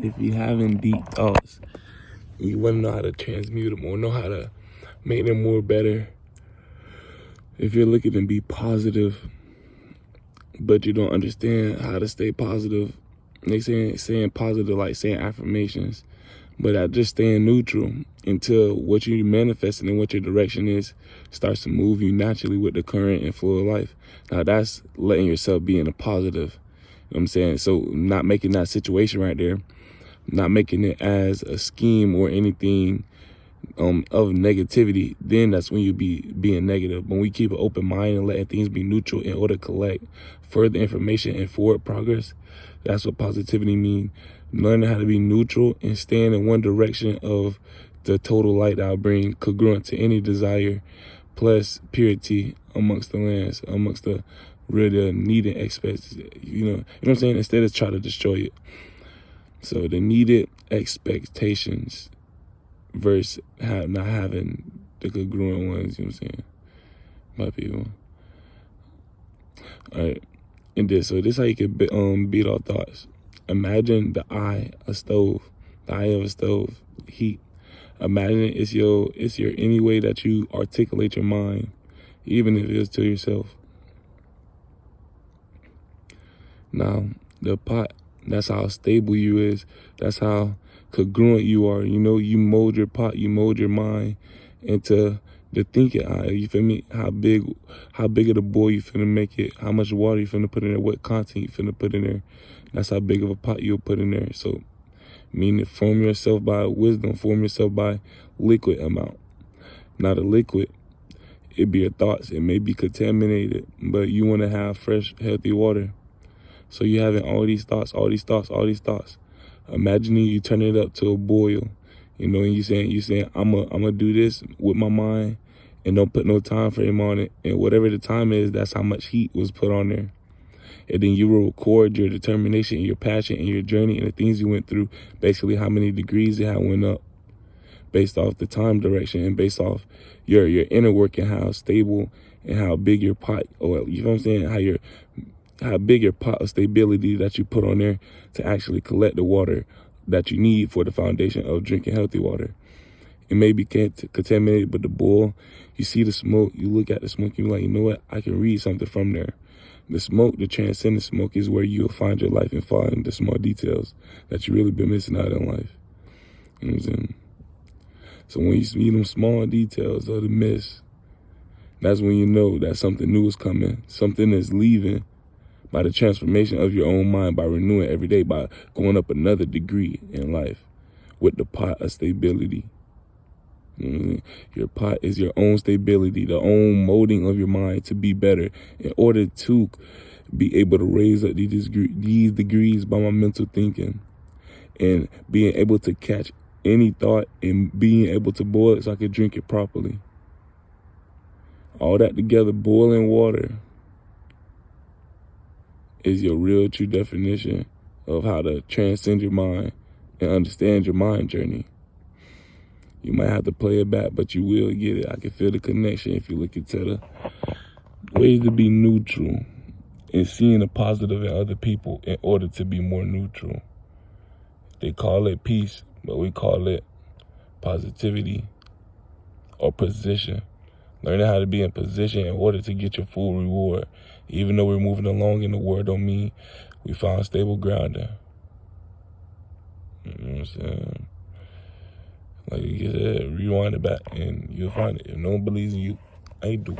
if you having deep thoughts, you want to know how to transmute them or know how to make them more better. If you're looking to be positive, but you don't understand how to stay positive, they saying positive like saying affirmations, but I just staying neutral until what you're manifesting and what your direction is starts to move you naturally with the current and flow of life. Now that's letting yourself be in a positive. You know what I'm saying? So not making that situation right there, not making it as a scheme or anything of negativity, then that's when you be being negative. When we keep an open mind and letting things be neutral in order to collect further information and forward progress, that's what positivity means. Learning how to be neutral and staying in one direction of the total light that will bring congruent to any desire, plus purity amongst the lands, amongst the really needed expects, you know what I'm saying? Instead of try to destroy it. So the needed expectations versus not having the congruent ones, you know what I'm saying? My people. All right. And so this how you can beat all thoughts. Imagine the eye of a stove, heat. Imagine it's your any way that you articulate your mind, even if it's to yourself. Now, the pot, that's how stable you is. That's how congruent you are. You know, you mold your pot, you mold your mind into the thinking eye. You feel me? How big of the boil you finna make it, how much water you finna put in there, what content you finna put in there. That's how big of a pot you'll put in there. So, meaning form yourself by wisdom, form yourself by liquid amount. Not a liquid, it be your thoughts. It may be contaminated, but you wanna have fresh, healthy water. So you having all these thoughts. Imagining you turn it up to a boil, you know, and you saying, I'm gonna do this with my mind and don't put no time frame on it. And whatever the time is, that's how much heat was put on there. And then you will record your determination, your passion, and your journey and the things you went through, basically how many degrees it had went up based off the time direction and based off your inner work and how stable and how big your pot, or you know what I'm saying, how big your pot of stability that you put on there to actually collect the water that you need for the foundation of drinking healthy water. It may be contaminated, but the boil, you see the smoke, you look at the smoke, you're like, you know what, I can read something from there. The smoke, the transcendent smoke, is where you'll find your life and find the small details that you really been missing out in life. You know what I'm saying? So when you see them small details of the miss, that's when you know that something new is coming, something is leaving, by the transformation of your own mind, by renewing every day, by going up another degree in life with the pot of stability. Your pot is your own stability, the own molding of your mind to be better in order to be able to raise up these degrees by my mental thinking and being able to catch any thought and being able to boil it so I can drink it properly. All that together, boiling water, is your real true definition of how to transcend your mind and understand your mind journey. You might have to play it back, but you will get it. I can feel the connection if you look into the ways to be neutral and seeing the positive in other people in order to be more neutral. They call it peace, but we call it positivity or position. Learning how to be in position in order to get your full reward. Even though we're moving along in the world, don't mean we found stable grounding. You know what I'm saying? Like you said, rewind it back and you'll find it. If no one believes in you, I do.